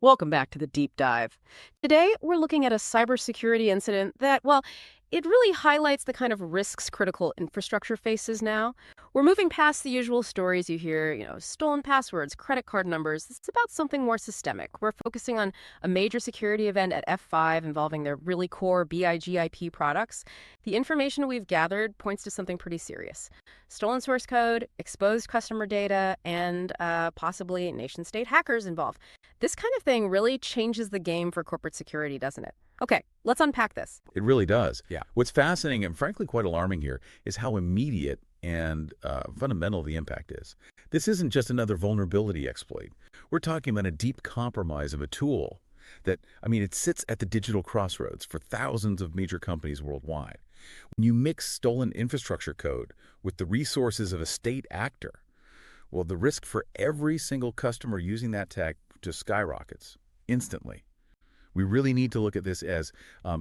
Welcome back to the deep dive. Today, we're looking at a cybersecurity incident that, well, it really highlights the kind of risks critical infrastructure faces now. We're moving past the usual stories you hear, stolen passwords, credit card numbers. It's about something more systemic. We're focusing on a major security event at F5 involving their really core BIG/IP products. The information we've gathered points to something pretty serious. Stolen source code, exposed customer data, and possibly nation-state hackers involved. This kind of thing really changes the game for corporate security, doesn't it? Okay, let's unpack this. It really does. Yeah. What's fascinating and frankly quite alarming here is how immediate and fundamental the impact is. This isn't just another vulnerability exploit. We're talking about a deep compromise of a tool that, it sits at the digital crossroads for thousands of major companies worldwide. When you mix stolen infrastructure code with the resources of a state actor, well, the risk for every single customer using that tech just skyrockets instantly. We really need to look at this as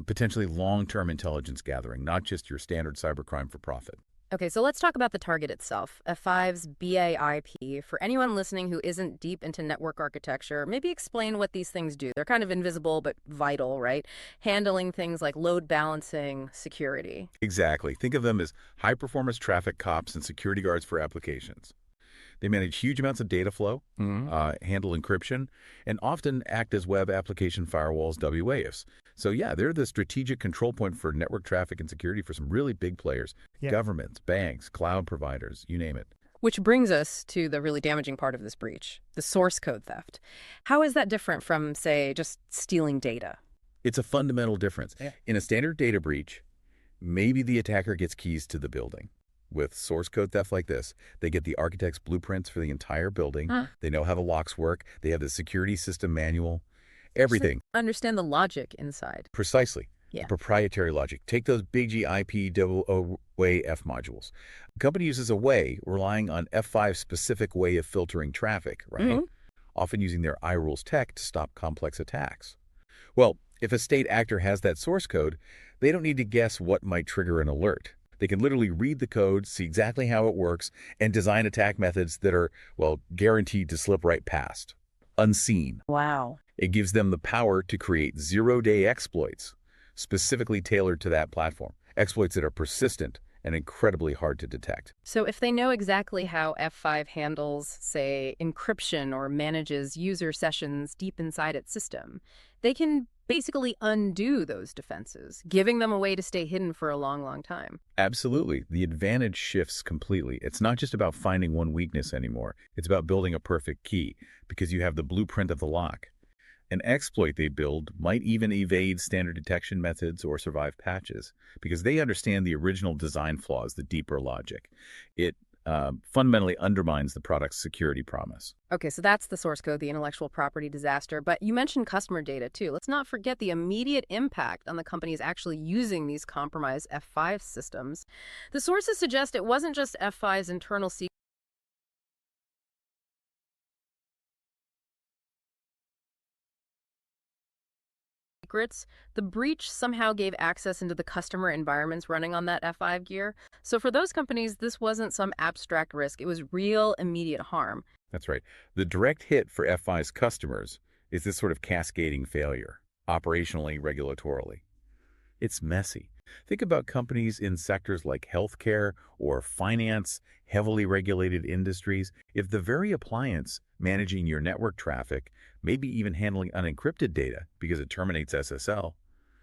potentially long-term intelligence gathering, not just your standard cybercrime for profit. Okay, so let's talk about the target itself, F5's BAIP. For anyone listening who isn't deep into network architecture, maybe explain what these things do. They're kind of invisible but vital, right? Handling things like load balancing, security. Exactly. Think of them as high-performance traffic cops and security guards for applications. They manage huge amounts of data flow, handle encryption, and often act as web application firewalls, WAFs. So yeah, they're the strategic control point for network traffic and security for some really big players, governments, banks, cloud providers, you name it. Which brings us to the really damaging part of this breach, the source code theft. How is that different from, say, just stealing data? It's a fundamental difference. Yeah. In a standard data breach, maybe the attacker gets keys to the building. With source code theft like this, they get the architect's blueprints for the entire building. They know how the locks work. They have the security system manual, everything. So understand the logic inside. Precisely. Yeah. The proprietary logic. Take those big GIP way F modules. The company uses a way relying on F5's specific way of filtering traffic, right? Often using their iRules tech to stop complex attacks. Well, if a state actor has that source code, they don't need to guess what might trigger an alert. They can literally read the code, see exactly how it works, and design attack methods that are, well, guaranteed to slip right past, unseen. Wow. It gives them the power to create zero-day exploits, specifically tailored to that platform, exploits that are persistent and incredibly hard to detect. So if they know exactly how F5 handles, say, encryption or manages user sessions deep inside its system, they can basically undo those defenses, giving them a way to stay hidden for a long, long time. Absolutely. The advantage shifts completely. It's not just about finding one weakness anymore. It's about building a perfect key because you have the blueprint of the lock. An exploit they build might even evade standard detection methods or survive patches because they understand the original design flaws, the deeper logic. It fundamentally undermines the product's security promise. Okay, so that's the source code, the intellectual property disaster. But you mentioned customer data, too. Let's not forget the immediate impact on the companies actually using these compromised F5 systems. The sources suggest it wasn't just F5's internal secrets. The breach somehow gave access into the customer environments running on that F5 gear. So for those companies, this wasn't some abstract risk. It was real, immediate harm. That's right. The direct hit for F5's customers is this sort of cascading failure, operationally, regulatorily. It's messy. Think about companies in sectors like healthcare or finance, heavily regulated industries. If the very appliance managing your network traffic, maybe even handling unencrypted data because it terminates SSL,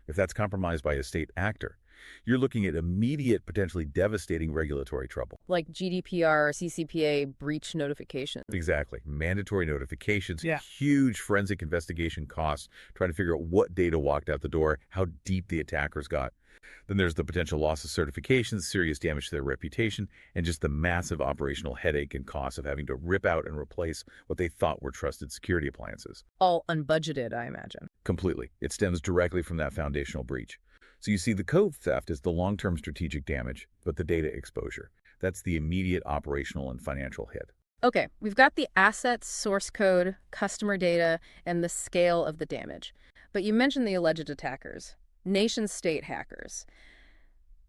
if that's compromised by a state actor, you're looking at immediate, potentially devastating regulatory trouble. Like GDPR or CCPA breach notifications. Exactly. Mandatory notifications, Yeah. huge forensic investigation costs, trying to figure out what data walked out the door, how deep the attackers got. Then there's the potential loss of certifications, serious damage to their reputation, and just the massive operational headache and cost of having to rip out and replace what they thought were trusted security appliances. All unbudgeted, I imagine. Completely. It stems directly from that foundational breach. So you see, the code theft is the long-term strategic damage, but the data exposure, that's the immediate operational and financial hit. Okay, we've got the assets, source code, customer data, and the scale of the damage. But you mentioned the alleged attackers, nation-state hackers.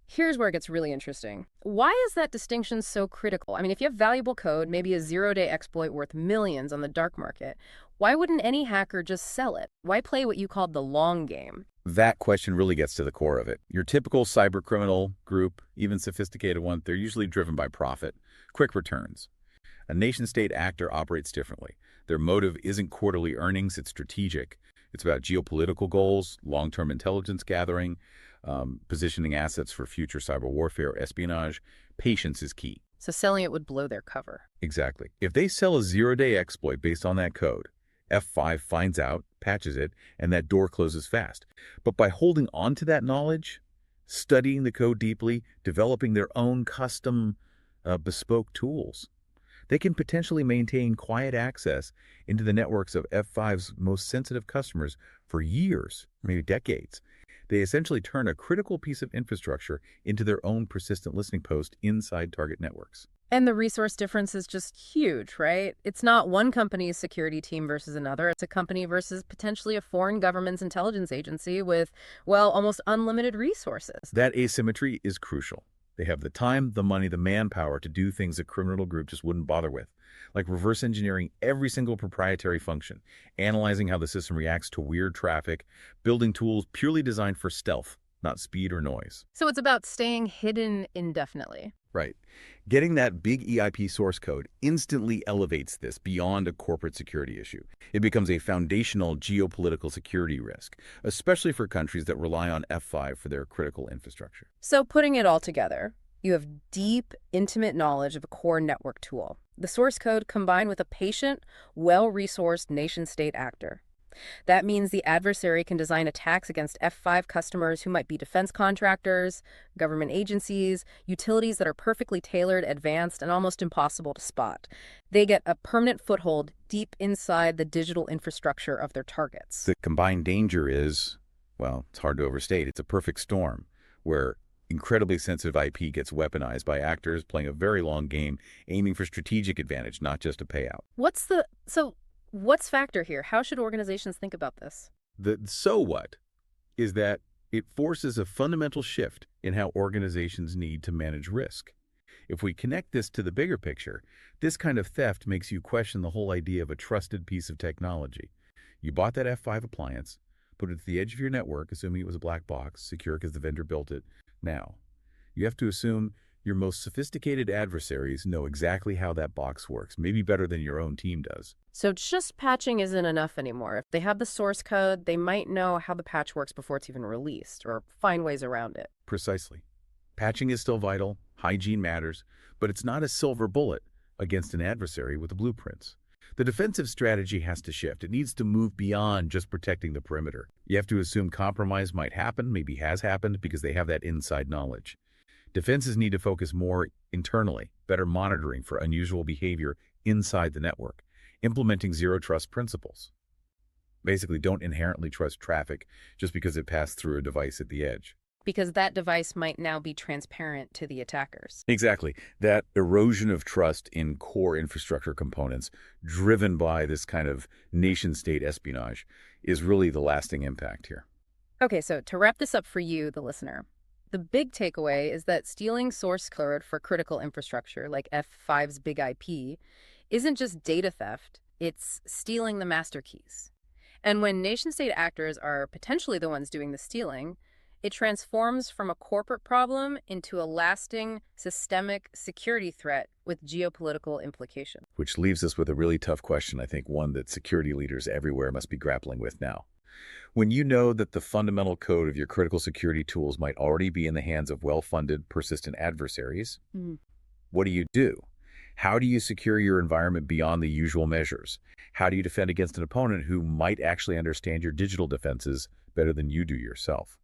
Here's where it gets really interesting. Why is that distinction so critical? If you have valuable code, maybe a zero-day exploit worth millions on the dark market, Why wouldn't any hacker just sell it? Why play what you called the long game? That question really gets to the core of it. Your typical cyber criminal group, even sophisticated one, they're usually driven by profit, quick returns. A nation-state actor operates differently. Their motive isn't quarterly earnings, it's strategic. It's about geopolitical goals, long-term intelligence gathering, positioning assets for future cyber warfare, espionage. Patience is key. So selling it would blow their cover. Exactly. If they sell a zero-day exploit based on that code, F5 finds out, patches it, and that door closes fast. But by holding on to that knowledge, studying the code deeply, developing their own custom bespoke tools, they can potentially maintain quiet access into the networks of F5's most sensitive customers for years, maybe decades. They essentially turn a critical piece of infrastructure into their own persistent listening post inside target networks. And the resource difference is just huge, right? It's not one company's security team versus another. It's a company versus potentially a foreign government's intelligence agency with, well, almost unlimited resources. That asymmetry is crucial. They have the time, the money, the manpower to do things a criminal group just wouldn't bother with, like reverse engineering every single proprietary function, analyzing how the system reacts to weird traffic, building tools purely designed for stealth, not speed or noise. So it's about staying hidden indefinitely. Right. Getting that big EIP source code instantly elevates this beyond a corporate security issue. It becomes a foundational geopolitical security risk, especially for countries that rely on F5 for their critical infrastructure. So putting it all together, you have deep, intimate knowledge of a core network tool, the source code combined with a patient, well-resourced nation-state actor. That means the adversary can design attacks against F5 customers who might be defense contractors, government agencies, utilities that are perfectly tailored, advanced, and almost impossible to spot. They get a permanent foothold deep inside the digital infrastructure of their targets. The combined danger is, well, it's hard to overstate. It's a perfect storm where incredibly sensitive IP gets weaponized by actors playing a very long game, aiming for strategic advantage, not just a payout. What's factor here? How should organizations think about this? The so what is that it forces a fundamental shift in how organizations need to manage risk. If we connect this to the bigger picture, this kind of theft makes you question the whole idea of a trusted piece of technology. You bought that F5 appliance, put it at the edge of your network, assuming it was a black box, secure because the vendor built it. Now, you have to assume your most sophisticated adversaries know exactly how that box works, maybe better than your own team does. So just patching isn't enough anymore. If they have the source code, they might know how the patch works before it's even released or find ways around it. Precisely. Patching is still vital, hygiene matters, but it's not a silver bullet against an adversary with the blueprints. The defensive strategy has to shift. It needs to move beyond just protecting the perimeter. You have to assume compromise might happen, maybe has happened, because they have that inside knowledge. Defenses need to focus more internally, better monitoring for unusual behavior inside the network, implementing zero-trust principles. Basically, don't inherently trust traffic just because it passed through a device at the edge. Because that device might now be transparent to the attackers. Exactly. That erosion of trust in core infrastructure components driven by this kind of nation-state espionage is really the lasting impact here. Okay, so to wrap this up for you, the listener, the big takeaway is that stealing source code for critical infrastructure like F5's big IP isn't just data theft, it's stealing the master keys. And when nation-state actors are potentially the ones doing the stealing, it transforms from a corporate problem into a lasting, systemic security threat with geopolitical implications. Which leaves us with a really tough question, I think, one that security leaders everywhere must be grappling with now. When you know that the fundamental code of your critical security tools might already be in the hands of well-funded, persistent adversaries, what do you do? How do you secure your environment beyond the usual measures? How do you defend against an opponent who might actually understand your digital defenses better than you do yourself?